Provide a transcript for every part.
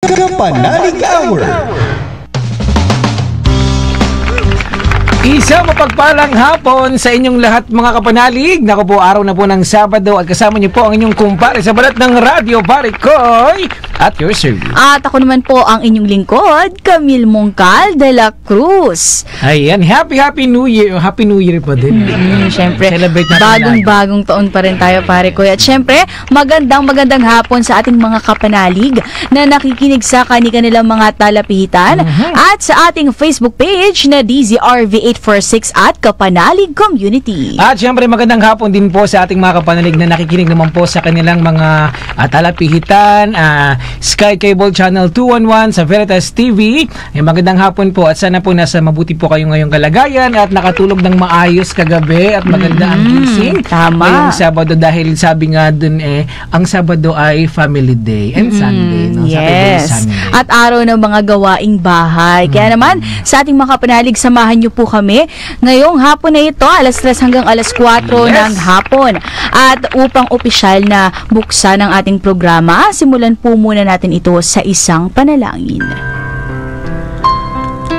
Kapanalig Hour. Isang mapagpalang hapon sa inyong lahat mga kapanalig. Naku po, araw na po ng Sabado at kasama niyo po ang inyong kumpare sa balat ng radyo, Pare Koy, at your service. At ako naman po ang inyong lingkod, Camille Mongcal de la Cruz. Ayan, Happy New Year. Happy New Year pa din. Syempre, Celebrate natin bagong taon pa rin tayo, Pare Koy. At syempre, magandang hapon sa ating mga kapanalig na nakikinig sa kanilang mga talapihitan at sa ating Facebook page na DZRV846 at Kapanalig Community. At syempre, magandang hapon din po sa ating mga kapanalig na nakikinig naman po sa kanilang mga talapihitan, Sky Cable Channel 211 sa Veritas TV. Ay, magandang hapon po at sana po nasa mabuti po kayo ngayong kalagayan at nakatulog ng maayos kagabi at maganda ang gising. Tama. Ngayong Sabado dahil sabi nga dun ang Sabado ay Family Day and Sunday. No? Yes. Sunday. At araw ng mga gawaing bahay. Kaya naman, sa ating mga kapanalig, samahan niyo po kami ngayong hapon na ito, alas 3 hanggang alas 4 ng hapon. At upang opisyal na buksan ang ating programa, simulan po muna natin ito sa isang panalangin.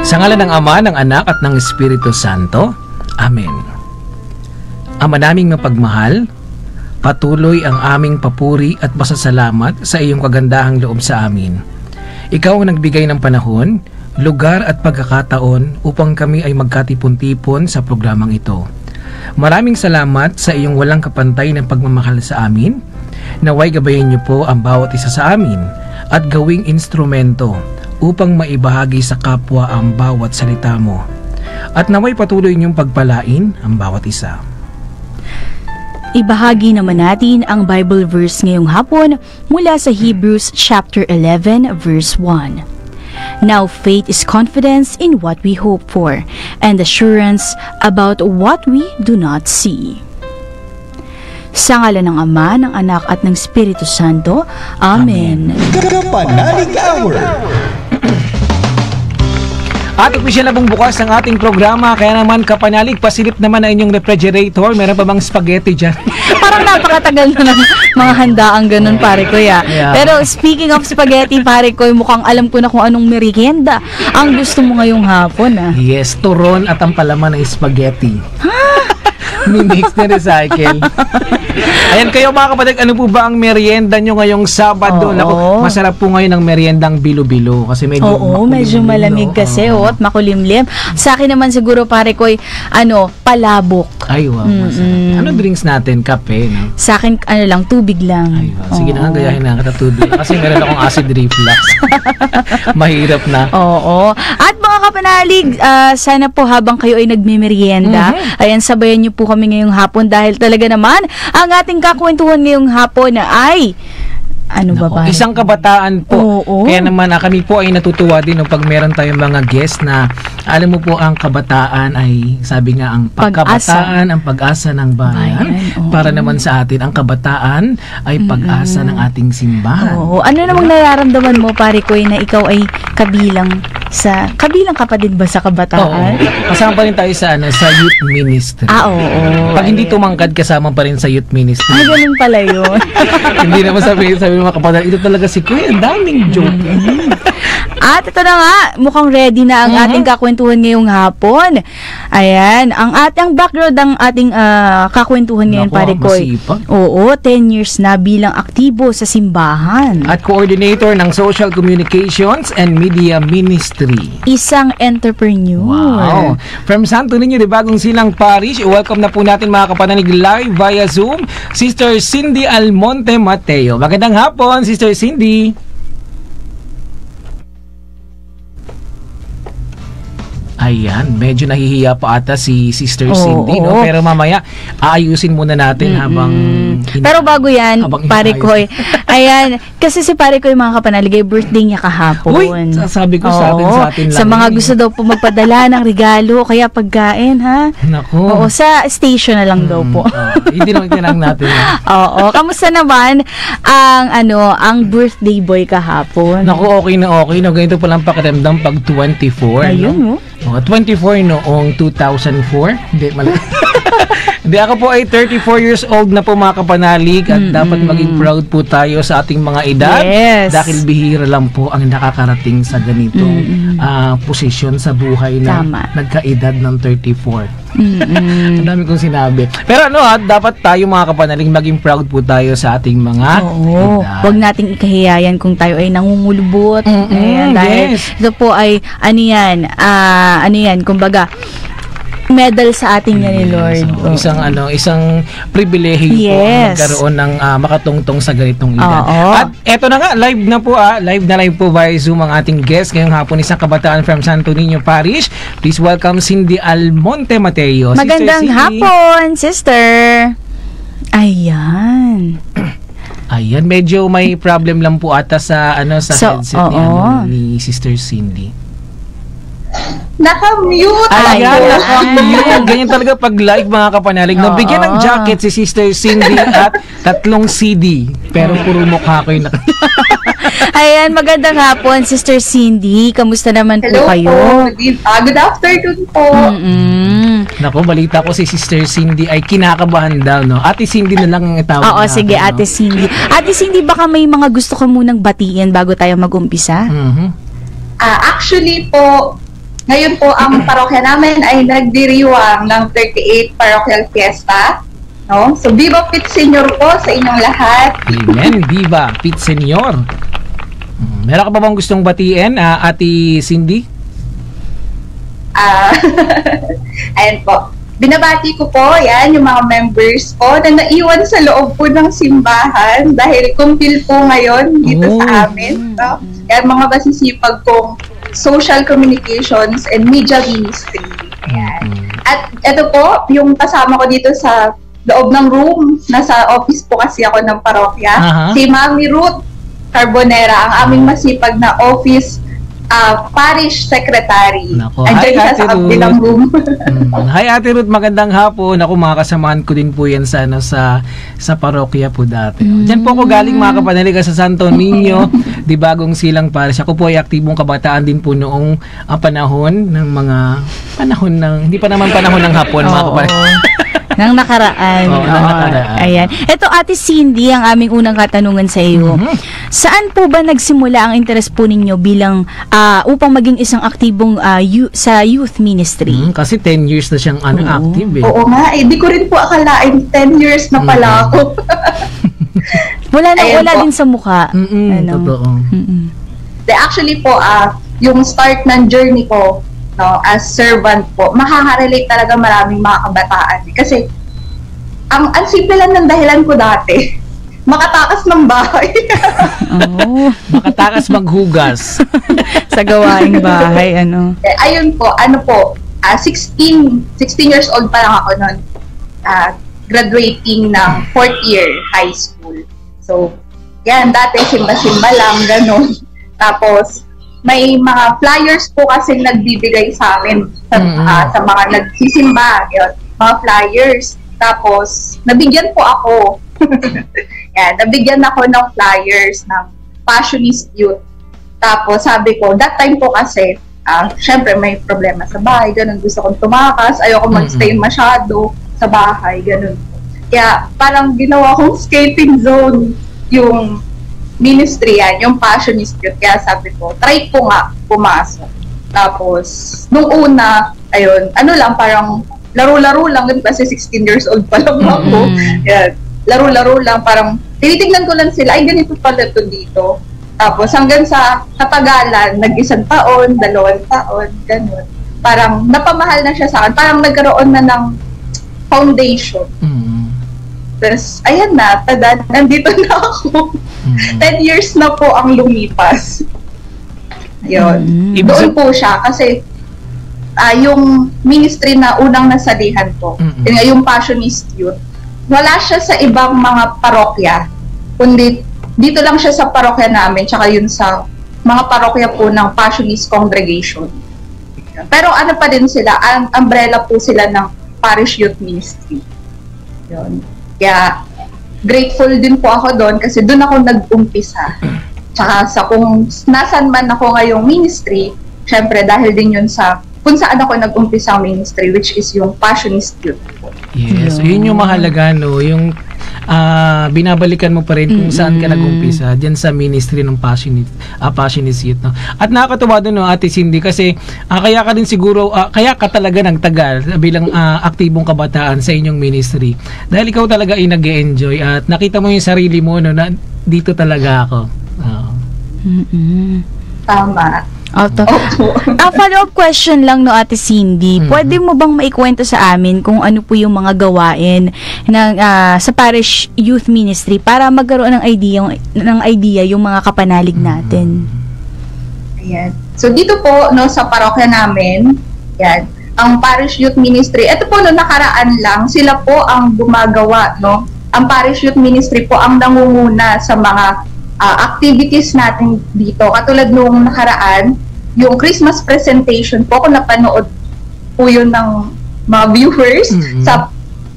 Sa ngalan ng Ama, ng Anak at ng Espiritu Santo. Amen. Ama naming mapagmahal, patuloy ang aming papuri at pasasalamat sa iyong kagandahang loob sa amin. Ikaw ang nagbigay ng panahon, lugar at pagkakataon upang kami ay magkatipon-tipon sa programang ito. Maraming salamat sa iyong walang kapantay na pagmamahal sa amin. Naway gabayan niyo po ang bawat isa sa amin at gawing instrumento upang maibahagi sa kapwa ang bawat salita mo. At naway patuloy niyong pagpalain ang bawat isa. Ibahagi naman natin ang Bible verse ngayong hapon mula sa Hebrews chapter 11 verse 1. Now faith is confidence in what we hope for and assurance about what we do not see. Sa ngalan ng Ama, ng Anak at ng Espiritu Santo. Amen. Kapanalig Hour. At opisyal na pong bukas ang ating programa. Kaya naman kapanalig, pasilip naman ang inyong refrigerator. Meron pa bang spaghetti dyan? Parang napakatagal na ng mga handaang ganun, Pare Koy. Yeah. Pero speaking of spaghetti, Pare Koy, mukhang alam ko na kung anong merienda ang gusto mo ngayong hapon. Yes, turon at ang palaman ng spaghetti. Mimix na recycle. Ayan kayo mga kapatid, ano po ba ang merienda nyo ngayong Sabado? Naku, masarap po ngayon ang meriendang bilo-bilo kasi medyo medyo malamig kasi at makulimlim. Sa akin naman siguro, Pare Koy, palabok. Ay, wow. Ano drinks natin? Kape, no? Sa akin, lang, tubig lang. Ay, wow. Sige na nga, gayahin na kita tubig. Kasi meron akong acid reflux. Mahirap na. Oo. At mga kapanalig, sana po habang kayo ay nagmimerienda, ayan, sabayan niyo po kami ngayong hapon dahil talaga naman ang ating kakwentuhan ngayong hapon na ay isang kabataan po. Oo. Kaya naman kami po ay natutuwa din pag meron tayong mga guest na alam mo po ang kabataan ay sabi nga ang pagkabataan ang pag-asa ng bayan. Para naman sa atin ang kabataan ay pag-asa ng ating simbahan. Oo. Ano namang nararamdaman mo, Pare Koy, na ikaw ay kabilang ka pa din ba sa kabataan? Oo. Kasama pa rin tayo sa youth ministry. Oo. Pag hindi tumangkad, kasama pa rin sa youth ministry. Ay, ganun pala yun. Hindi naman sabi mga kapatid, ito talaga si Kuya, daming joke. At ito na nga, mukhang ready na ang ating kakwentuhan ngayong hapon. Ayan, ang background ng ating kakwentuhan ngayon, Pare Koy. Oo, 10 years na bilang aktibo sa simbahan. At coordinator ng Social Communications and Media Ministry. Isang entrepreneur. Wow. From Santo Niño de Bagong Silang Parish, welcome na po natin mga kapanalig live via Zoom, Sister Cindy Almonte Mateo. Magandang hapon, Sister Cindy. Ayan, medyo nahihiya pa ata si Sister Cindy, no? Pero mamaya, aayusin muna natin habang... Pero bago yan, Pare Koy, ayan, kasi si Pare Koy, mga kapanalig, birthday niya kahapon. Uy, sabi ko sa atin lang. Sa mga gusto daw po magpadala ng regalo, kaya pagkain, ha? Naku. Oo, sa station na lang daw po. Hindi naman tinang natin. Oo, kamusta naman ang birthday boy kahapon? Naku, okay na. Ganito palang pakiramdam pag 24. Ayun, no? 24 noong 2004. Hindi, mali. Hindi, ako po ay 34 years old na po mga kapanalig at dapat maging proud po tayo sa ating mga edad. Yes. Dahil bihira lang po ang nakakarating sa ganitong posisyon sa buhay na Tama. nagkaedad ng 34. Ang dami kong sinabi. Pero dapat tayo mga kapanalig maging proud po tayo sa ating mga Oo. edad. Huwag nating ikahiyayan kung tayo ay nangungulubot. Ayan, dahil yes. ito po ay, ano yan, kumbaga, medal sa ating yan ni Lord. So, isang pribilehiyo po ang Yes. magkaroon ng makatungtong sa ganitong edad. Oo. At eto na nga, live na po via Zoom ang ating guest ngayong hapon, isang kabataan from Santo Niño Parish. Please welcome Cindy Almonte Mateo. Magandang Sister Cindy. hapon, sister. Ayan. Ayan, medyo may problem lang po ata sa So, headset oo. ni Sister Cindy. Naka-mute. Ayan, Ayan. nakamute. Ganyan talaga pag live mga kapanalig. Nabigyan ng Oo. jacket si Sister Cindy at 3 CD. Pero puro mukha ko yung Ayan, magandang hapon, Sister Cindy. Kamusta naman po Hello kayo? po. Good afternoon po. Naku, balita ko si Sister Cindy ay kinakabahan daw, no? Ate Cindy na lang ang itawag Oo, natin, sige, no? Ate Cindy. Ate Cindy, baka may mga gusto ka munang batiin bago tayo mag-umpisa? Mhm. Actually po, ngayon po ang parokya namin ay nagdiriwang ng 38 Parochial Fiesta. No? So, Viva Pit Senior po sa inyong lahat. Amen. Viva Pit Senior. Meron ka pa bang gustong batiin, Ate Cindy? Ayan po. Binabati ko po, yan, yung mga members po na naiwan sa loob po ng simbahan dahil kumpil po ngayon dito sa amin. No? Yan, mga masisipag pong social communications and media ministry. Ayan. At ito po, yung kasama ko dito sa loob ng room, nasa office po kasi ako ng parokya, si Mami Ruth Carbonera, ang aming masipag na office parish secretary. Nako, Andiyan hi, siya Ate sa kabilang room. Hi Ate Ruth, magandang hapon. Ako, mga kasamahan ko din po yan sa parokya po dati. Diyan po ako galing mga kapanalig sa Santo Niño, di Bagong Silang Parish. Ako po ay aktibong kabataan din po noong panahon ng hindi pa naman panahon ng hapon mga kapanalig. Nang nakaraan. Oo, nang nakaraan. Ayan. Ito, Ate Cindy, ang aming unang katanungan sa iyo. Saan po ba nagsimula ang interest po ninyo bilang upang maging isang aktibong sa youth ministry? Kasi 10 years na siyang active eh. Oo nga, di ko rin po akalain 10 years na pala ako. Wala Ayan po. din sa mukha. Totoo. Actually po, yung start ng journey ko, no, as servant po, makaka-relate talaga maraming mga kabataan. Kasi, ang simple lang ng dahilan ko dati, makatakas ng bahay. Makatakas maghugas. Sa gawaing bahay, Ayun po, 16 years old pa lang ako noon. Graduating ng 4th year high school. So, yan, dati simba-simba lang, ganun. Tapos, may mga flyers po kasi nagbibigay sa amin sa mga nagsisimba, yun, mga flyers. Tapos, nabigyan po ako. Yan, nabigyan ako ng flyers ng Passionist Youth. Tapos, sabi ko, that time po kasi, syempre may problema sa bahay, ganun, gusto kong tumakas, ayoko mag-stay masyado sa bahay, ganun. Kaya, parang ginawa kong escaping zone yung ministry yan, yung Passionist Youth. Kaya sabi ko, try ko nga pumasok. Tapos, nung una, ayun, parang laro-laro lang, kasi 16 years old pa lang ako. Yan, laro-laro lang, parang tinitignan ko lang sila, ay ganito pala ito dito. Tapos hanggang sa katagalan, nag-1 taon, 2 taon, ganun. Parang napamahal na siya sa akin, parang nagkaroon na ng foundation. Tapos, ayan na, nandito na ako. 10 years na po ang lumipas. Ayun. Doon po siya kasi yung ministry na unang nasalihan ko, yung Passionist Youth, wala siya sa ibang mga parokya, kundi dito lang siya sa parokya namin, tsaka yun sa mga parokya po ng Passionist Congregation. Pero pa din sila, umbrella po sila ng Parish Youth Ministry. Yun. Kaya, grateful din po ako doon kasi doon ako nag-umpisa. Tsaka kung nasan man ako ngayong ministry, syempre dahil din yun sa kung saan ako nag-umpisa ang ministry, which is yung Passionist Youth. Yes, yun yung mahalaga, no? Yung binabalikan mo pa rin kung saan ka nag-umpisa dyan sa ministry ng Passionate Youth, no? At nakakatuwa doon, no, Ate Cindy, kasi kaya ka din siguro, kaya ka talaga nagtagal bilang aktibong kabataan sa inyong ministry dahil ikaw talaga ay nag-enjoy at nakita mo yung sarili mo, no, na dito talaga ako. Tama. Follow-up question lang, no, Ate Cindy. Pwede mo bang maikwento sa amin kung ano po yung mga gawain ng sa Parish Youth Ministry para magkaroon ng idea yung mga kapanalig natin? Ayan. So dito po, no, sa parokya namin, yan, ang Parish Youth Ministry, ito po no, nakaraan lang, sila po ang gumagawa, no? Ang Parish Youth Ministry po ang nangunguna sa mga activities natin dito. Katulad nung nakaraan, yung Christmas presentation po, kung napanood po yun ng mga viewers sa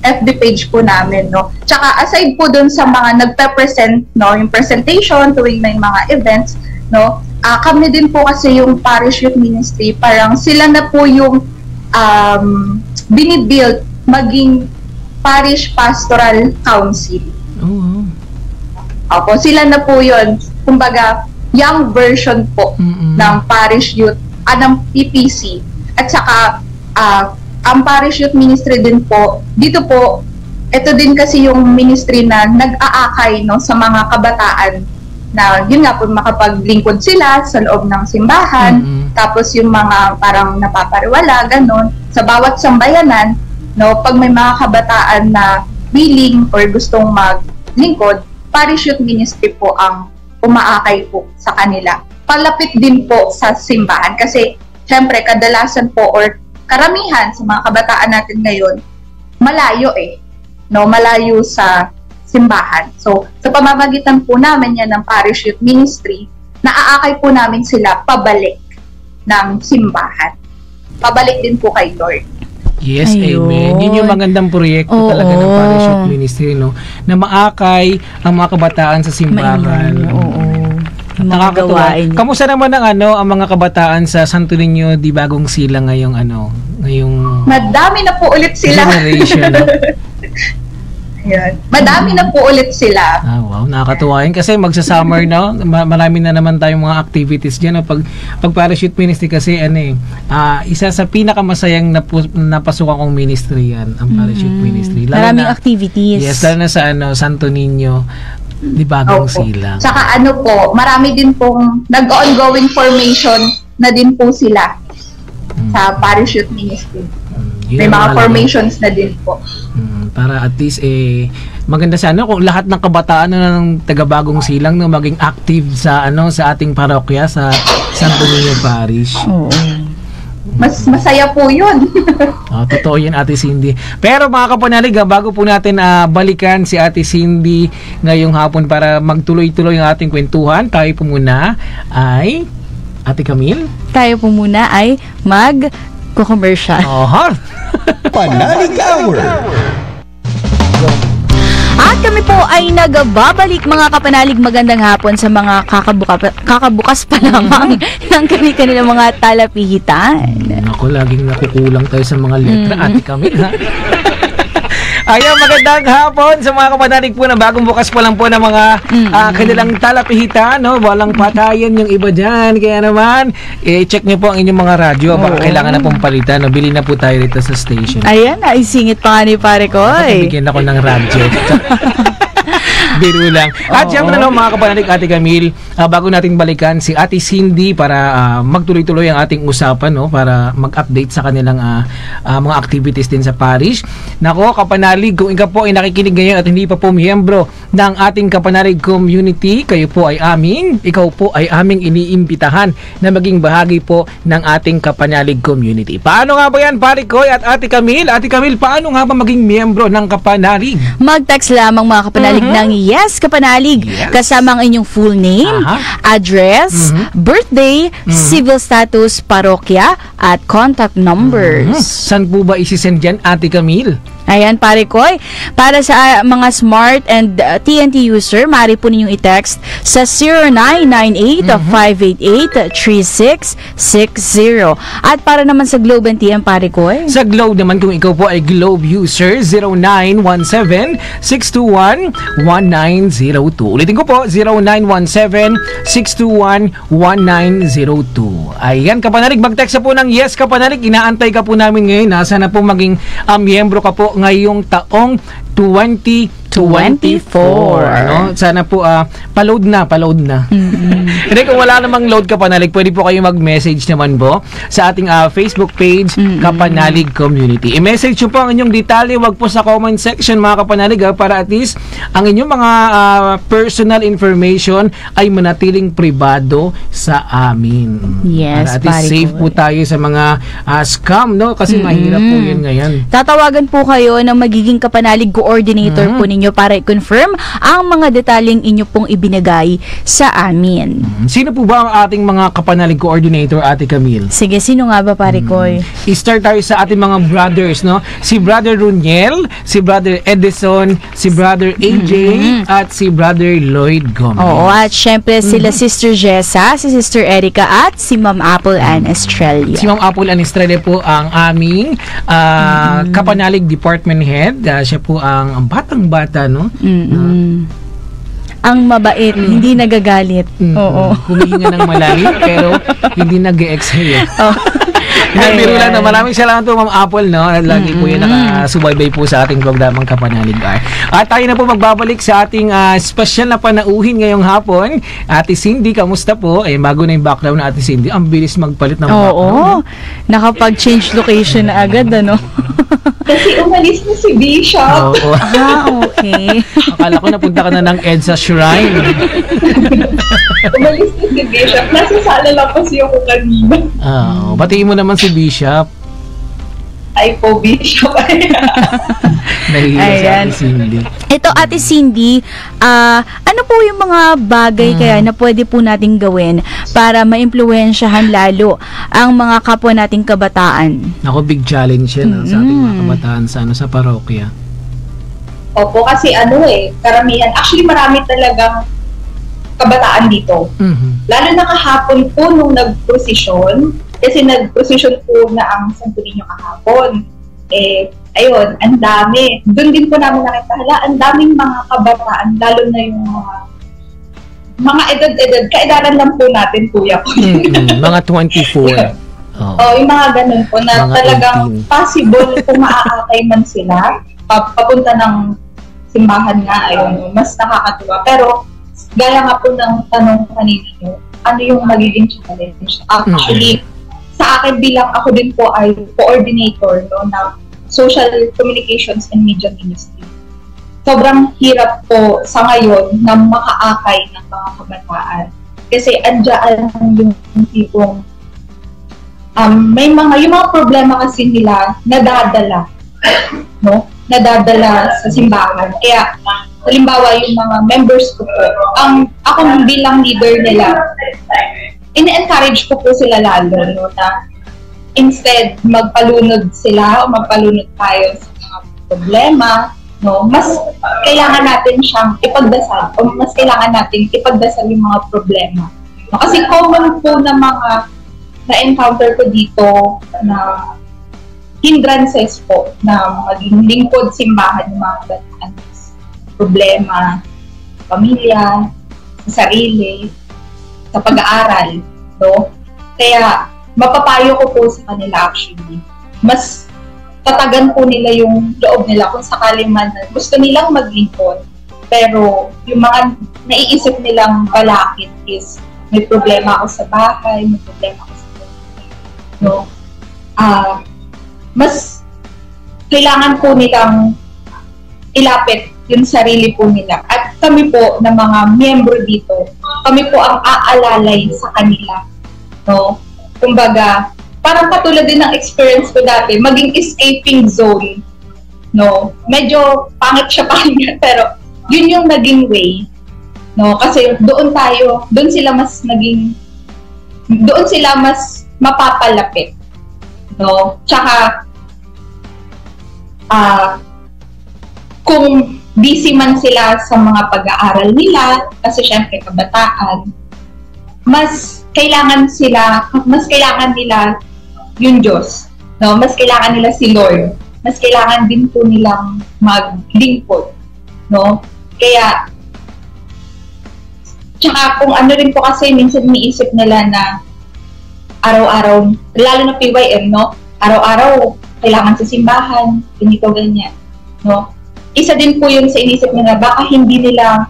FB page po namin, no. Tsaka aside po dun sa mga nagpe-present, no, yung presentation tuwing may mga events, no, kami din po kasi yung Parish Youth Ministry, parang sila na po yung binibuild maging Parish Pastoral Council. Opo, sila na po yun. Kumbaga, young version po ng Parish Youth, ng PPC. At saka, ang Parish Youth Ministry din po, dito po, ito din kasi yung ministry na nag-aakay, no, sa mga kabataan na yun nga po, makapaglingkod sila sa loob ng simbahan, tapos yung mga parang napapariwala, ganun, sa bawat sambayanan, no, pag may mga kabataan na willing or gustong maglingkod, Parish Youth Ministry po ang umaakay po sa kanila. Palapit din po sa simbahan kasi syempre kadalasan po or karamihan sa mga kabataan natin ngayon malayo no, malayo sa simbahan. So sa pamamagitan po namin yan ng Parish Youth Ministry, naaakay po namin sila pabalik ng simbahan. Pabalik din po kay Lord. Yes, amen. Yun yung magandang proyekto talaga ng Parish Youth Ministry, no? Na maakay ang mga kabataan sa simbahan. Nakakatuwa. Kamusta naman ang mga kabataan sa Santo Niño di Bagong Silang ngayong madami na po ulit sila. Generation, no? Ayan. Madami na po ulit sila. Wow, nakakatuwa yun kasi magsa-summer na, marami na naman tayong mga activities diyan, no? Pag Parish Youth Ministry kasi isa sa pinakamasayang napasukan kong ministry yan, ang Parish Youth Ministry. Maraming activities. Yes, lalo na sa Santo Niño di Bagong Silang. Saka po, marami din pong nag-ongoing formation na din po sila sa Parish Youth Ministry. May mga formations na din po. Para at least maganda sana kung lahat ng kabataan ng taga-Bagong Silang no maging active sa sa ating parokya sa Santo Niño Parish. Mas masaya po 'yun. Totoo 'yan, Ate Cindy. Pero mga kapanalig, bago po natin balikan si Ate Cindy ngayong hapon para magtuloy-tuloy ang ating kwentuhan, tayo po muna ay Ate Camille. Tayo po muna ay mag-commercial. Panalig Hour. At kami po ay nagbabalik mga kapanalig, magandang hapon sa mga kakabukas pa lamang ng kanilang mga talapihitan. Ako, laging nakukulang tayo sa mga letra, Ate Camille, ha? Ayan, magandang hapon sa mga kapanalig po na bagong bukas pa lang po ng mga kanilang talapihitan, no? Walang patayan yung iba dyan. Kaya naman, check nyo po ang inyong mga radyo. Baka kailangan na pong palitan. No? Bili na po tayo rito sa station. Ayan, naisingit pa nga ni pare ko. Bigyan ako ng radyo. Biro lang. At siyempre mga kapanalig, Ate Camille, bago natin balikan si Ate Cindy para magtuloy-tuloy ang ating usapan, no? Para mag-update sa kanilang mga activities din sa parish. Nako, kapanalig, kung ikaw po ay nakikinig ngayon at hindi pa po miyembro ng ating kapanalig community, ikaw po ay aming iniimbitahan na maging bahagi po ng ating kapanalig community. Paano nga ba yan, pare ko at Ate Camille? Ate Camille, paano nga ba maging miyembro ng kapanalig? Mag-text lamang mga kapanalig ng Yes Kapanalig, kasama ang inyong full name, address, birthday, civil status, parokya, at contact numbers. Saan po ba isisend dyan, Ate Camille? Ayan, pare Koy. Para sa mga smart and TNT user, maaari po ninyong i-text sa 0998-588-3660. At para naman sa Globe and TM, pare Koy. Sa Globe naman, kung ikaw po ay Globe user, 0917-621-1902. Ulitin ko po, 0917-621-1902. Ayan, kapanalig, mag-text na po ng yes, kapanalig. Inaantay ka po namin ngayon. Nasa na po maging miyembro ka po ngayong taong 2024. No? Sana po pa-load na. Hindi, kung wala namang load Kapanalig, pwede po kayo mag-message naman po sa ating Facebook page, Kapanalig Community. I-message nyo po ang inyong detalye, wag po sa comment section mga Kapanalig, para at least ang inyong mga personal information ay manatiling pribado sa amin. Yes, para at least safe po tayo sa mga scam, no? Kasi mahirap po yun ngayon. Tatawagan po kayo ng magiging Kapanalig coordinator po ninyo para i-confirm ang mga detalyeng inyo pong ibinigay sa amin. Sino po ba ang ating mga Kapanalig coordinator, Ate Camille? Sige, sino nga ba, pare Koy? I-start tayo sa ating mga brothers, no? Si Brother Runiel, si Brother Edison, si Brother AJ, at si Brother Lloyd Gomez. Oo, at syempre sila Sister Jessa, si Sister Erica, at si Ma'am Apple Ann Estrella. Si Ma'am Apple Ann Estrella po ang aming Kapanalig Department Head. Siya po ang batang-bata, no? Ang mabait, hindi nagagalit. Oo. Humihinga ng malalim, pero hindi nag-exhale. Biro lang na maraming salamat po, Ma'am Apple, no? Lagi po yan nakasubaybay po sa ating programang Kapanalig. At tayo na po magbabalik sa ating special na panauhin ngayong hapon. Ate Cindy, kamusta po? Bago na yung background na Ate Cindy, ang bilis magpalit ng background. Oo, nakapag-change location na agad, ano? Kasi umalis na si Bishop. Oo. Okay. Akala ko napunta ka na ng EDSA Shrine. Umalis na si Bishop. Nasa sala lang kasi ako kanina. Batiin mo naman si Bishop. Ay po, Bishop. Nahihiya si Ayan. Ate Cindy. Ito, Ate Cindy, ano po yung mga bagay kaya na pwede po nating gawin para maimpluwensyahan lalo ang mga kapwa nating kabataan? Ako, big challenge yan sa ating mga kabataan sa parokya. Opo, kasi karamihan. Actually, marami talagang kabataan dito. Lalo na kahapon po nung nag-prosesyon, kasi nag-prosesyon po na ang Santo Niño kahapon. Ayun, ang dami. Doon din po namin nakita, ang daming mga kabataan, lalo na yung mga edad-edad, kaedaran lang po natin, kuya ko. Mga 24. Yung mga ganun po, na Mga talagang 18. possible kung maaakay man sila, papunta ng simbahan nga, ayun, mas nakakatuwa. Pero, gaya nga po ng tanong kanina nyo, ano yung magiging challenge? Actually, sa akin bilang ako din po ay coordinator ng Social Communications and Media Ministry. Sobrang hirap po sa ngayon na makaakay ng mga kabataan. Kasi andyan yung tipong yung mga problema kasi nila nadadala, no? Nadadala sa simbahan. Kaya, halimbawa yung mga members ko po, ako bilang leader nila, ine-encourage ko po sila lalo, no, na instead magpalunod sila o magpalunod tayo sa mga problema, no, mas kailangan natin siyang ipagdasal o mas kailangan natin ipagdasal yung mga problema. No, kasi common po na mga na-encounter ko dito na hindrances po na maging lingkod simbahan ng mga kabataan. Problema, pamilya, sa sarili, sa pag-aaral, no? Kaya, mapapayo ko po sa kanila actually. Mas tatagan po nila yung loob nila kung sakali man gusto nilang maglingkod. Pero, yung mga naiisip nilang balakid is may problema ako sa bahay, may problema ako sa bahay, no? Mas kailangan po nilang ilapit yung sarili po nila. At kami po na mga miyembro dito, kami po ang aalalay sa kanila. No? Kumbaga, parang katulad din ng experience ko dati, maging escaping zone. No? Medyo pangit siya pakinggan, pero yun yung naging way. No? Kasi doon sila mas mapapalapit. No? Tsaka, kung busy man sila sa mga pag-aaral nila, kasi syempre kabataan, mas kailangan nila yung Diyos, no? Mas kailangan nila si Lord. Mas kailangan din po nilang maglingkod, no? Kaya, tsaka kung ano rin po kasi minsan iniisip nila na araw-araw, lalo na PYM, no? Araw-araw, kailangan sa simbahan, ganito, ganyan, no? Isa din po yun sa inisip nila, baka hindi nila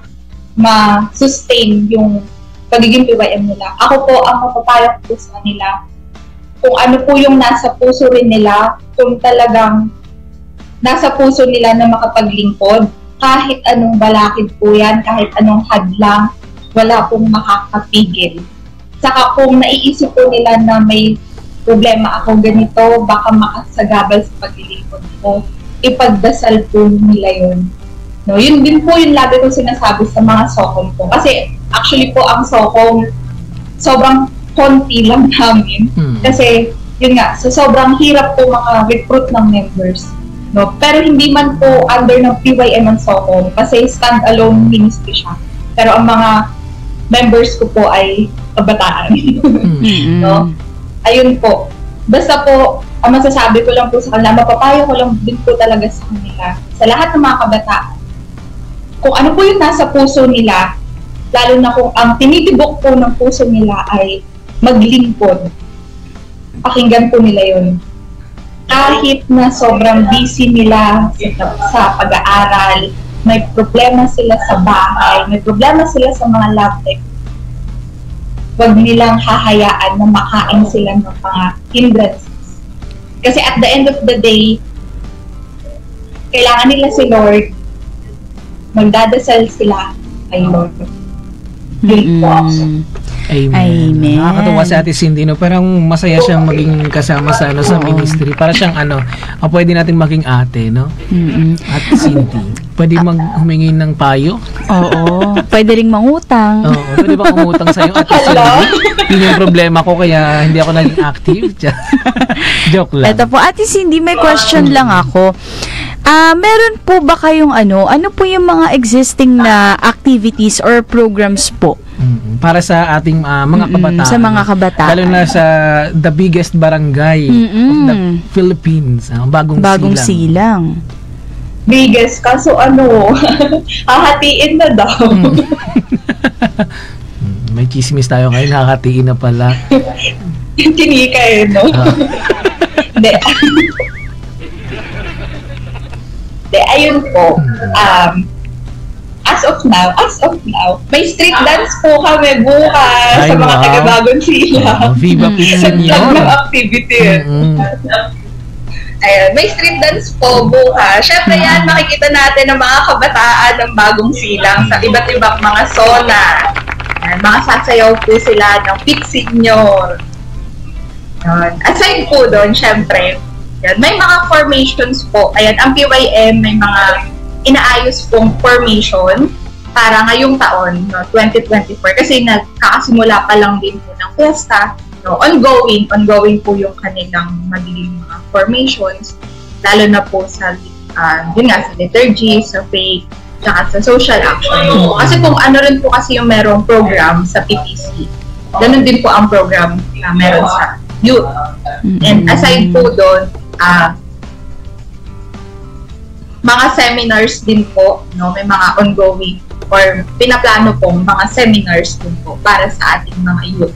ma-sustain yung pagiging PYM nila. Ako po, ang mapapayo po sa nila, kung ano po yung nasa puso rin nila, kung talagang nasa puso nila na makapaglingkod, kahit anong balakid po yan, kahit anong hadlang, wala pong makakapigil. Saka kung naiisip po nila na may problema ako ganito, baka makasagabal sa paglilingkod ko, ipagdasal po nila yun. No, yun din po yung lagi ko sinasabi sa mga SOCOM ko. Kasi actually po ang SOCOM, sobrang konti lang namin. Kasi yun nga, so sobrang hirap po maka-recruit ng members. No? Pero hindi man po under ng PYM ang SOCOM kasi stand-alone ministry siya. Pero ang mga members ko po ay kabataan. No? Ayun po. Basta po, ang masasabi ko lang po sa kanila, mapapayo ko lang din po talaga sa kanila, sa lahat ng mga kabataan, kung ano po yung nasa puso nila, lalo na kung ang tinitibok po ng puso nila ay maglingkod, pakinggan po nila yun. Kahit na sobrang busy nila sa pag-aaral, may problema sila sa bahay, may problema sila sa mga love life, huwag nilang hahayaan na makain sila ng mga hindrances. Kasi at the end of the day, kailangan nila si Lord, magdadasal sila kay Lord. Yun po. Amen. Amen. Nakakatuwa si Ate Cindy, no? Parang masaya siyang maging kasama sa sa ministry. Para siyang pwede natin maging ate, no? Ate Cindy. Pwede humingi ng payo? Oo. Pwede ring mangutang. Oo. Pwede bang umutang sa'yo, Ate Cindy? Yun yung problema ko, kaya hindi ako naging active. Joke lang. Ito po, Ate Cindy, may question lang ako. Meron po ba kayong ano po yung mga existing na activities or programs po? Para sa ating mga kabataan. Sa mga kabataan. Lalo na sa the biggest barangay of the Philippines, Bagong Silang. Biggest, kaso hahatiin na daw. May chismis tayo ngayon, hahatiin na pala. Chinika no? Hindi. Ayun po, as of now, may street dance po kami bukas sa mga taga-Bagong Silang. Viva Pizza Senyor. Activity. Ayun, may street dance po bukas. Syempre yan, makikita natin ang mga kabataan ng Bagong Silang sa iba't ibang mga zona. Yan, mga sasayaw po sila ng Pizza Senyor. Aside po doon, syempre, yan, may mga formations po. Ayan, ang PYM may mga inaayos pong formation para ngayong taon, 2024. Kasi nagkakasimula pa lang din po ng fiesta. Ongoing po yung kanilang magiging mga formations. Lalo na po sa, sa liturgy, sa faith, tsaka sa social action. Kasi kung ano rin po kasi yung merong program sa PPC, ganun din po ang program na meron sa youth. And aside po doon, mga seminars din po, may mga ongoing or pinaplano pong mga seminars din po para sa ating mga youth.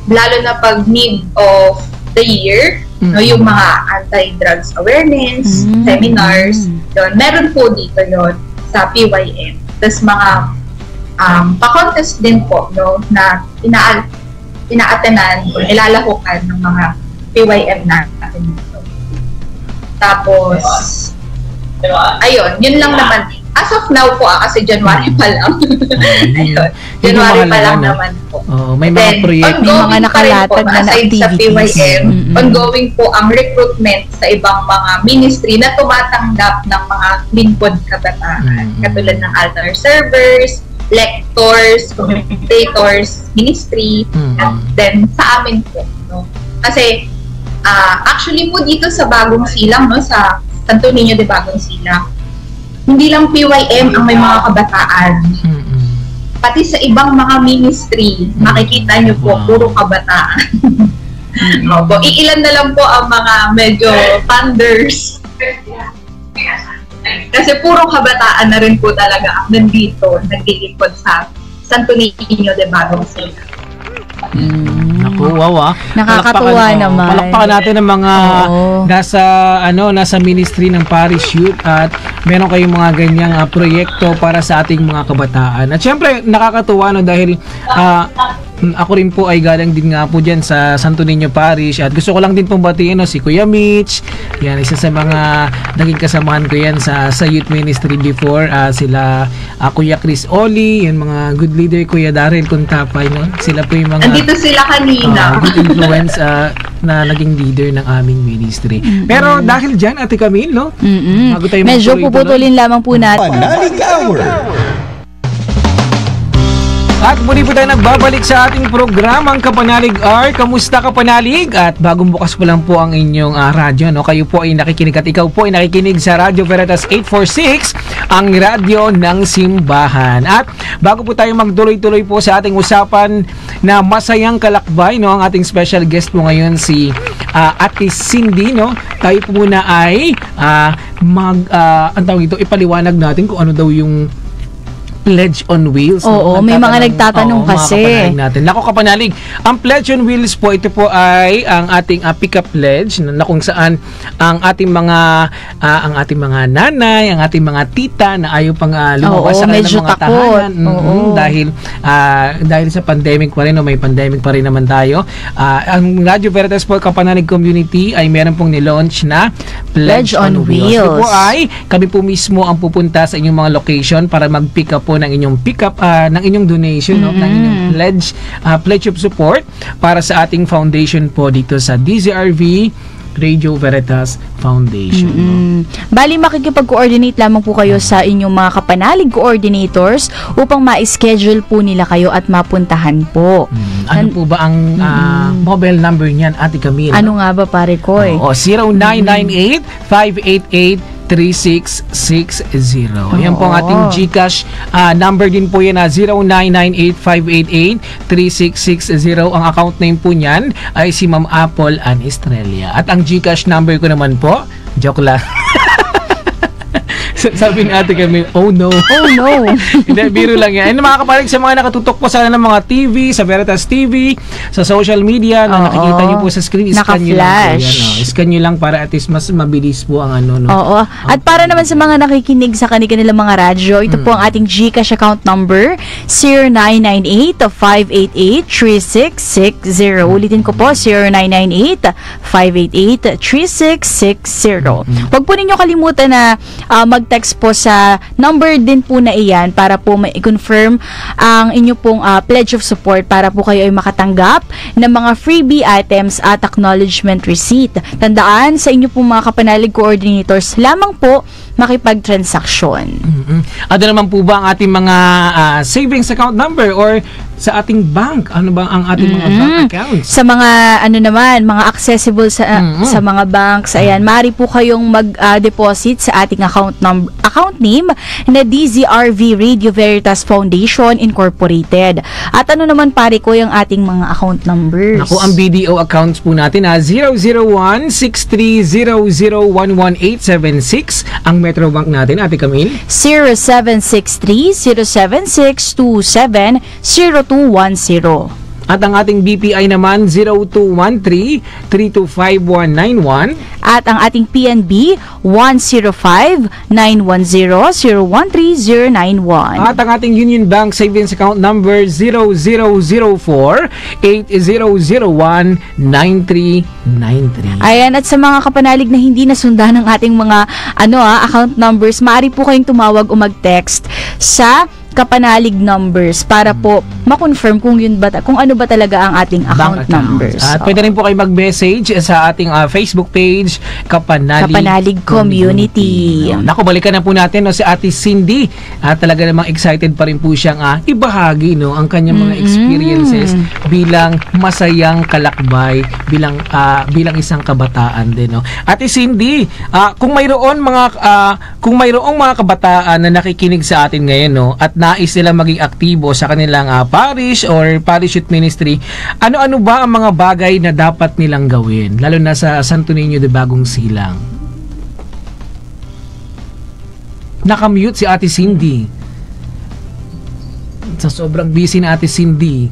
Lalo na pag mid of the year, yung mga anti-drugs awareness, seminars, yun, meron po dito yon sa PYM. Tapos mga pa-contest din po na ina-attenan o ilalahukan ng mga PYM natin dito. Tapos, ayun, yun lang naman. As of now po, kasi January pa lang. Ayun, January pa lang naman po. May mga proyekto. May mga nakalatag na activities. Sa PYM, ongoing po ang recruitment sa ibang mga ministry na tumatanggap ng mga lingkod kabataan. Katulad ng altar servers, lectors, commentators, ministry, at then sa amin po. Kasi, actually po dito sa Bagong Silang, sa Santo Niño de Bagong Silang, hindi lang PYM ang may mga kabataan. Pati sa ibang mga ministry, makikita nyo po, puro kabataan. Opo, iilan na lang po ang mga medyo thunders. Kasi puro kabataan na rin po talaga ang nandito, naglilipod sa Santo Niño de Bagong Sila. Naku, wow. Nakakatuwa naman. Palakpakan natin ang mga nasa ministry ng parish youth at meron kayong mga ganyang proyekto para sa ating mga kabataan. At syempre, nakakatuwa dahil ako rin po ay galing din nga po dyan sa Santo Niño Parish at gusto ko lang din pong batiin si Kuya Mitch. Yan, isa sa mga naging kasamahan ko yan sa youth ministry before. Sila Kuya Chris Oli, yung mga good leader, Kuya Daryl Kuntapay. Sila po yung mga andito sila kanina. good influence na naging leader ng aming ministry. Pero dahil dyan, Ate Camille, bago tayo medyo puputulin lamang po natin. Panalig Hour. At muli po tayo nagbabalik sa ating programang Kapanalig R. Kamusta Kapanalig? At bagong bukas po lang po ang inyong radyo. Kayo po ay nakikinig at ikaw po ay nakikinig sa Radio Veritas 846, ang radyo ng simbahan. At bago po tayo magtuloy-tuloy po sa ating usapan na masayang kalakbay, ang ating special guest po ngayon si Ate Cindy. Tayo po muna ay ipaliwanag natin kung ano daw yung Pledge on Wheels. Oo, may mga nagtatanong kasi. Nako Kapanalig, ang Pledge on Wheels po, ito po ay ang ating pick-up pledge na kung saan ang ating mga nanay, ang ating mga tita na ayaw pang lumabas sa kanilang mga tahanan. Dahil sa pandemic pa rin, may pandemic pa rin naman tayo. Ang Radio Veritas po Kapanalig Community ay meron pong nilaunch na Pledge on Wheels. Ito po ay kami po mismo ang pupunta sa inyong mga location para mag-pick up po ng inyong pick-up, ng inyong donation, ng inyong pledge of support para sa ating foundation po dito sa DZRV Radio Veritas Foundation. Bali, makikipag-coordinate lamang po kayo sa inyong mga kapanalig coordinators upang ma-schedule po nila kayo at mapuntahan po. Ano po ba ang mobile number niyan, Ate Camille? Ano nga ba, pare ko? 0998-588-3660. Ayan po ang ating GCash number din po yan, 0998-588-3660. Ang account name po niyan ay si Ma'am Apple Ann Estrella. At ang GCash number ko naman po, joke lang. Sabi ng Ate Camille, oh no. Hindi, biro lang yan. Mga kapanalig, sa mga nakatutok po sana ng mga TV, sa Veritas TV, sa social media, na nakikita nyo po sa screen, scan nyo lang. Scan nyo lang para at least mas mabilis po ang Oo. At para naman sa mga nakikinig sa kanilang mga radyo, ito po ang ating GCash account number, 0998-588-3660. Ulitin ko po, 0998-588-3660. Huwag po ninyo kalimutan na mag-text po sa number din po na iyan para po ma-confirm ang inyo pong pledge of support para po kayo ay makatanggap ng mga freebie items at acknowledgement receipt. Tandaan, sa inyo pong mga kapanalig coordinators lamang po makipag-transaksyon. Ano naman po ba ang ating mga savings account number or sa ating bank? Ano ba ang ating mga bank accounts? Sa mga mga accessible sa mga banks, ayan, maaari po kayong mag-deposit sa ating account name na DZRV Radio Veritas Foundation Incorporated. At ano naman, pare ko, yung ating mga account numbers? Ako, ang BDO accounts po natin 001-630-011-876. Ang Metro Bank natin, Ate Camille, 0763-0762-70210. At ang ating BPI naman, 0213-325-191. At ang ating PNB, 105-910-013-091. At ang ating Union Bank Savings Account number, 0004-8001-9393. Ayan, at sa mga kapanalig na hindi nasundan ng ating mga account numbers, maaari po kayong tumawag o mag-text sa kapanalig numbers para po ma-confirm kung yun ba kung ano ba talaga ang ating account numbers. At pwede rin po kayo mag-message sa ating Facebook page, Kapanalig Community. Naku, balikan na po natin si Ate Cindy. Talaga namang excited pa rin po siyang ibahagi ang kanyang mga experiences bilang masayang kalakbay, bilang isang kabataan din. Ate Cindy, kung mayroong mga kabataan na nakikinig sa atin ngayon at nais nilang maging aktibo sa kanilang parish or parish youth ministry, ano-ano ba ang mga bagay na dapat nilang gawin, lalo na sa Santo Niño de Bagong Silang? Nakamute si Ate Cindy. Sa sobrang busy na Ate Cindy.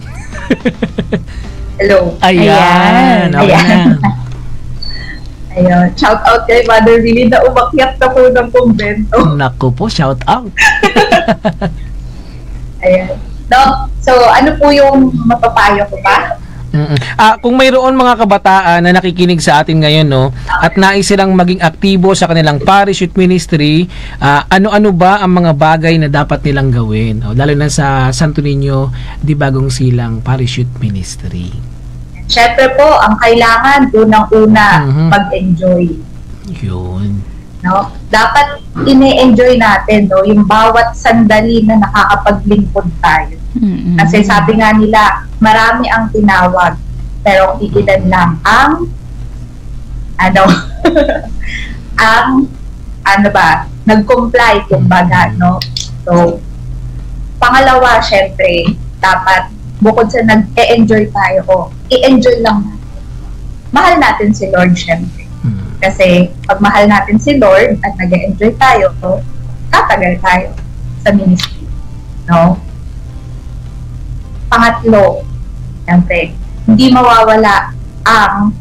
Hello. Ayan. Okay na. Ayun. Shout out kay Mother Willie na umakyat na po ng kumbento. Naku po, shout out. Ayan. No? So, ano po yung mapapayo ko ba? Kung mayroon mga kabataan na nakikinig sa atin ngayon at nais silang maging aktibo sa kanilang parish youth ministry, ano-ano ba ang mga bagay na dapat nilang gawin? Lalo na sa Santo Niño de Bagong Silang Parish Youth Ministry. Siyempre po, ang kailangan unang-una mag-enjoy. Yun. No? Dapat ine-enjoy natin yung bawat sandali na nakakapaglingkod tayo. Kasi sabi nga nila, marami ang tinawag, pero iilan lang ang nag-comply, kumbaga, no? So, pangalawa, syempre, dapat bukod sa nag-e-enjoy tayo, i-enjoy lang natin. Mahal natin si Lord, syempre. Kasi pag mahal natin si Lord at nag-e-enjoy tayo, tatagal tayo sa ministry. No? Pangatlo, syempre, hindi mawawala ang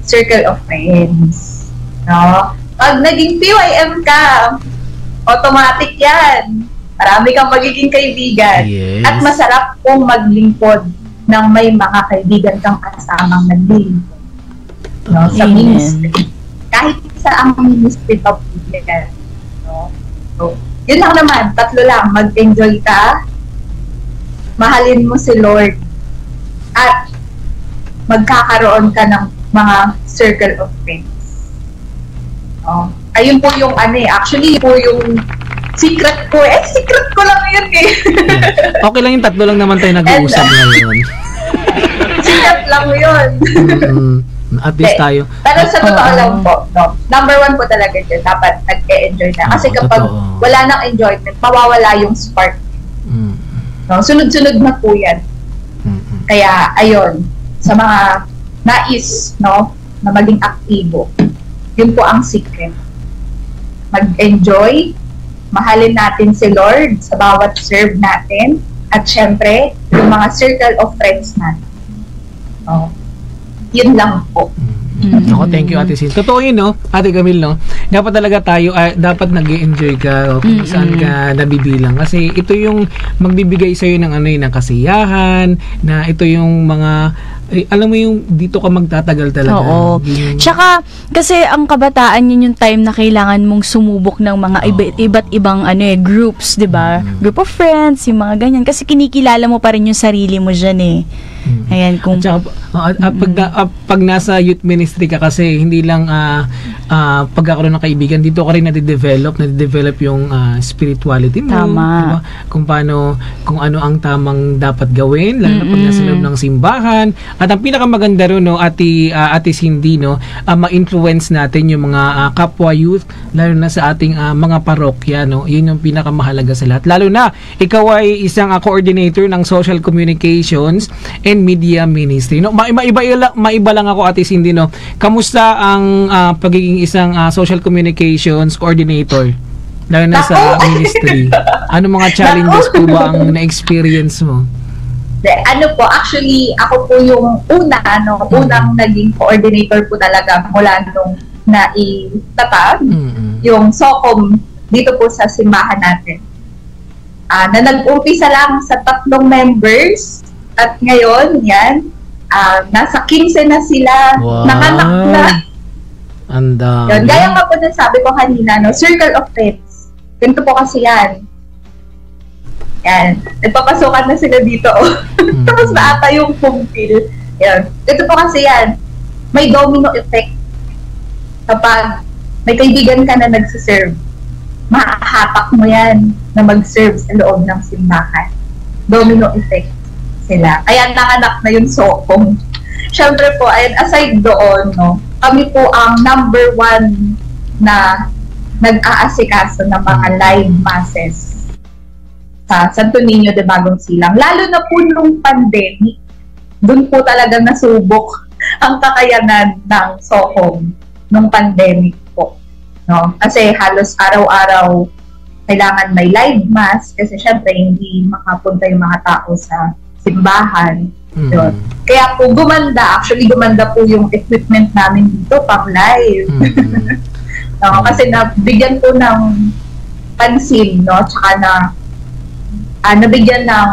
circle of friends. No? Pag naging PYM ka, automatic yan. Marami kang magiging kaibigan. Yes. At masarap kong maglingkod ng may mga kaibigan kang kasamang naglilingkod. No? Sa ministry. Kahit sa ang ministry pa po yan. No? So, yun lang naman. 3 lang. Mag-enjoy ka. Mahalin mo si Lord. At magkakaroon ka ng mga circle of friends. No? Ayun po yung actually po yung secret ko. Secret ko lang yun Okay lang yung 3 lang naman tayo nag-uusap ngayon. Secret lang yun. At least tayo. Pero sa totoo lang po, no? Number 1 po talaga yun. Dapat nag-e-enjoy na. Kasi kapag wala nang enjoyment, mawawala yung spark. No? Sunod-sunod na po yan. Kaya, ayun, sa mga nais, no, na maging aktibo, yun po ang secret. Mag-enjoy, mahalin natin si Lord sa bawat serve natin, at syempre, yung mga circle of friends natin. No? Yun lang po. Ako, thank you, Ate Sin. Totoo yun, Ate Camille, dapat talaga tayo, dapat nag-i-enjoy ka kung saan ka nabibilang. Kasi ito yung magbibigay sa'yo ng ng kasiyahan, na ito yung mga, alam mo yung dito ka magtatagal talaga. Oo. Tsaka, kasi ang kabataan yun yung time na kailangan mong sumubok ng mga iba't ibang groups, di ba? Group of friends, yung mga ganyan. Kasi kinikilala mo pa rin yung sarili mo dyan Ayan, kung... pag nasa youth ministry ka kasi, hindi lang pagkakaroon ng kaibigan, dito ka rin nade-develop yung spirituality mo. Tama. Diba? Kung ano ang tamang dapat gawin, lalo na pag nasa loob ng simbahan. At ang pinakamaganda ron, Ate Cindy, ma-influence natin yung mga kapwa youth, lalo na sa ating mga parokya, yun yung pinakamahalaga sa lahat. Lalo na, ikaw ay isang coordinator ng social communications and media ministry. Maiba lang ako, Ate Cindy, kamusta ang pagiging isang social communications coordinator? Lalo na sa ministry. Ano mga challenges po ba ang na-experience mo? Actually, ako po yung unang naging coordinator po talaga mula nung naitatag, yung SOCOM dito po sa simbahan natin. Na nag-umpisa lang sa 3 members, at ngayon, nasa 15 na sila, nakanak na. Ang dami. Gaya nga po na sabi ko kanina, circle of friends. Ganito po kasi yan. Yan. Nagpapasukan na sila dito. Tapos na ata yung pumpil. Yan. Ito po kasi yan. May domino effect. Kapag may kaibigan ka na nagsiserve, mahahapak mo yan na mag-serve sa loob ng simbahan. Domino effect sila. Kaya nanganak na yung sokong. Siyempre po, aside doon, no, kami po ang number 1 na nag-aasikaso ng mga live masses sa Santo Niño de Bagong Silang. Lalo na po nung pandemic, doon po talaga nasubok ang kakayanan ng sokong nung pandemic po. No? Kasi halos araw-araw kailangan may live mass kasi syempre hindi makapunta yung mga tao sa simbahan. Yun. Kaya po gumanda po yung equipment namin dito pang live. No, kasi nabigyan po ng pansin, no? Tsaka nabigyan ng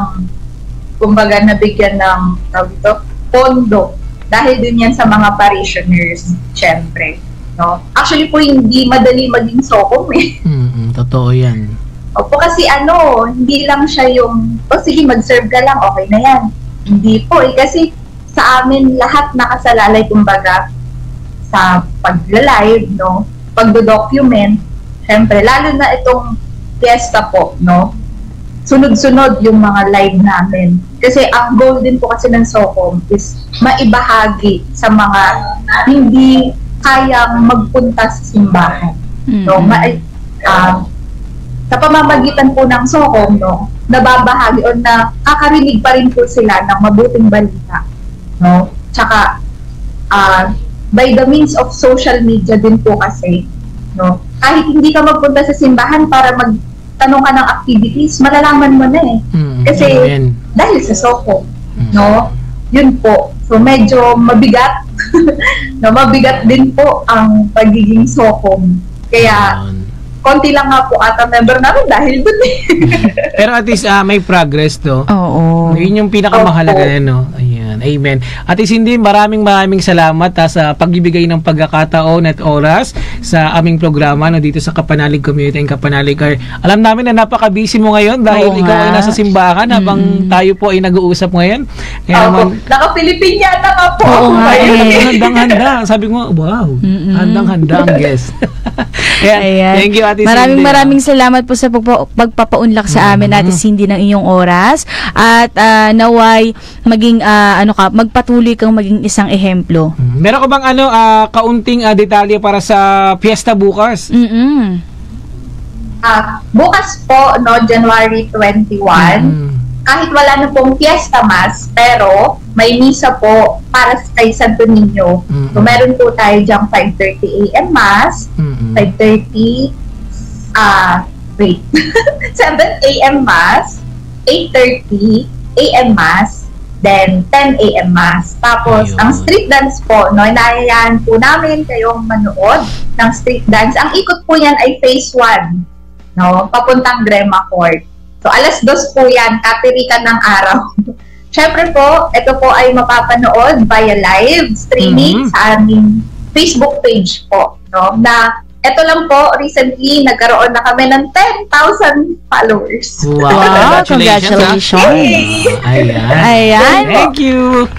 pondo dahil din yan sa mga parishioners, syempre. No? Actually po, hindi madali maging sokom eh. Totoo yan. Opo, kasi hindi lang siya yung, sige, mag-serve ka lang, okay na yan. Hindi po eh, kasi sa amin lahat nakasalalay, kumbaga, sa pag-live, no? Pag-document, syempre, lalo na itong fiesta po, no? Sunod-sunod yung mga live namin. Kasi ang goal din po kasi ng Sokom is maibahagi sa mga hindi kayang magpunta sa simbahan. No? Sa pamamagitan po ng Sokom, no, nababahagi o nakakarinig pa rin po sila ng mabuting balita. No? Tsaka, by the means of social media din po kasi, no, kahit hindi ka magpunta sa simbahan para magtanong ka ng activities, malalaman mo na eh. Kasi dahil sa Sokom, no, yun po. So medyo mabigat, no, mabigat din po ang pagiging Sokom. Kaya konti lang nga po ata member namin dahil dun eh. Pero at least may progress to. Oo. Yun yung pinakamahalaga, no? Ayan. Amen. At least hindi, maraming salamat sa pagbibigay ng pagkakataon at oras sa aming programa no, dito sa Kapanalig Community and Kapanalig Car. Alam namin na napaka-busy mo ngayon dahil ikaw ay nasa simbahan habang tayo po ay nag-uusap ngayon. Kaya naman, naka-Philippine yata ka po. Oo nga. Handang-handa. Sabi ko, wow. Handang-handa ang guest. Ayan. Thank you, Ate Maraming salamat po sa pagpapaunlak sa amin, Ate Cindy, ng iyong oras. At naway maging magpatuloy kang maging isang ehemplo. Meron ka bang kaunting detalye para sa fiesta bukas? Bukas po, no, January 21, kahit wala na pong fiesta mass, pero may misa po para kay Santo Niño. So meron po tayo diyang 5:30 a.m. mass, 5:30 7 a.m. mass, 8:30 a.m. mass, then 10 a.m. mass. Tapos, ang street dance po, no, inaayahan po namin kayong manood ng street dance. Ang ikot po yan ay phase 1, no, papuntang Grema Court. So, 2:00 po yan, kapirikan ng araw. Siyempre po, ito po ay mapapanood via live streaming sa aming Facebook page po, no, na ito lang po, recently, nagkaroon na kami ng 10,000 followers. Wow! Congratulations! Ayan! Thank you!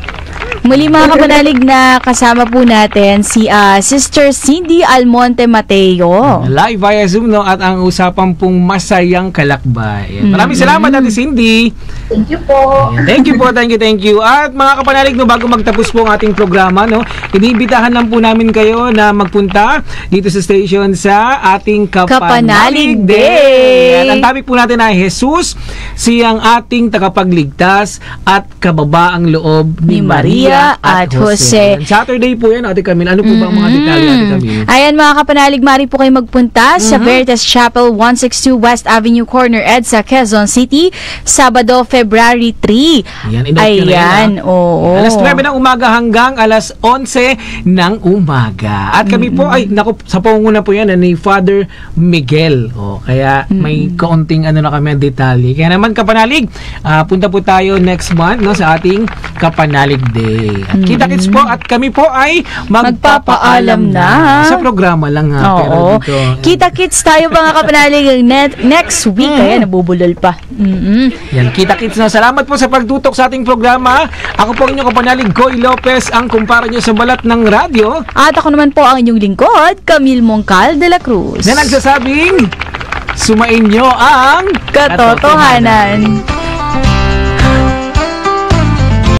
Muli mga kapanalig, na kasama po natin si Sister Cindy Almonte Mateo. Live via Zoom, no? At ang usapan pong masayang kalakbay. Maraming salamat, Ate Cindy. Thank you po. Thank you po, thank you. At mga kapanalig, no, bago magtapos po ang ating programa, no, iniimbitahan lang po namin kayo na magpunta dito sa station sa ating Kapanalig Day. At ang topic po natin ay Jesus, siyang ating tagapagligtas at kababaang loob ni Maria at Jose. Saturday po yan, Ate Camille. Ano po ba ang mga detalye, Ate Camille? Ayan mga kapanalig, mari po kayo magpunta sa Veritas Chapel, 162 West Avenue Corner, EDSA, Quezon City, Sabado, February 3. Ayan, oo. 9 ng umaga hanggang 11 ng umaga. At kami po ay, sa pangunguna po yan ni Father Miguel. Kaya may kaunting na kami detalye. Kaya naman kapanalig, punta po tayo next month, no, sa ating Kapanalig Day. Sunday. At kita-kits po at kami po ay magpapaalam na sa programa lang ha. Pero Oo. dito, Kita-kits tayo mga kapanalig next week. Kaya nabubulol pa. yan, kita-kits na. Salamat po sa pagtutok sa ating programa. Ako po ang inyong kapanalig, Goy Lopez, ang kumpara nyo sa balat ng radyo. At ako naman po ang inyong lingkod, Camille Mongcal de la Cruz. Na nagsasabing, sumain nyo ang Katotohanan.